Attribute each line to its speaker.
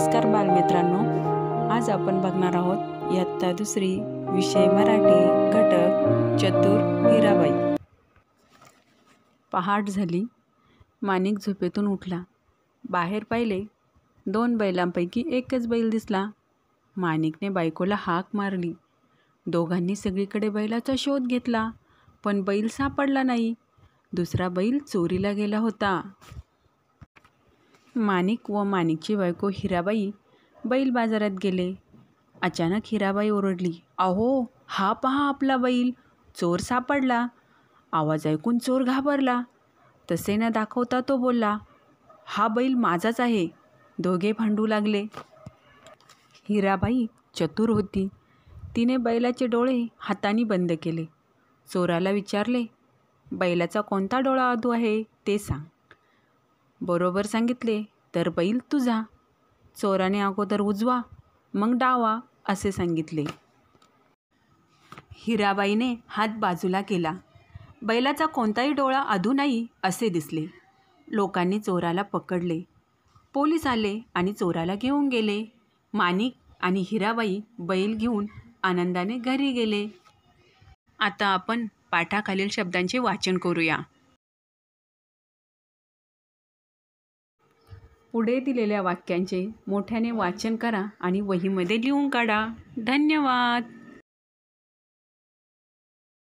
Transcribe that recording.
Speaker 1: नमस्कार बालमित्रांनो, आज आपण बघणार आहोत इयत्ता दुसरी विषय मराठी घटक चतुर हिराबाई। पहाट झाली, माणिक झोपेतून उठला। बाहेर पाहिले, 2 बैलांपैकी एकच बैल दिसला। माणिकने बायकोला हाक मारली। दोघांनी सगळीकडे बैलाचा शोध घेतला, पण बैल सापडला नाही। दुसरा बैल चोरीला गेला होता। माणिक व माणिकची बायको हिराबाई बैल बाजारात गेले। अचानक हिराबाई ओरडली, "अहो, हा पहा आपला बैल, चोर सापडला!" आवाज ऐकून चोर घाबरला। तसे न दाखवता तो बोलला, "हा बैल माझाच आहे." दोघे भांडू लागले। हिराबाई चतुर होती। तिने बैलाचे डोळे हाताने बंद केले। चोराला विचारले, "बैलाचा कोणता डोळा अधू आहे ते सांग." बरोबर सांगितले तर बैल तुझा. चोराने अगोदर उजवा मग डावा असे सांगितले। हिराबाईने हात बाजूला केला। बैलाचा कोणताही डोळा अधू नाही असे दिसले। लोकांनी चोराला पकडले। पोलीस आले आणि चोराला घेऊन गेले। माणिक आणि हिराबाई बैल घेऊन आनंदाने घरी गेले। आता आपण पाठाखालील शब्दांचे वाचन करूया। पुढे दिलेल्या वाक्यांचे मोठ्याने वाचन करा आणि वहीमध्ये लिहून काढा। धन्यवाद।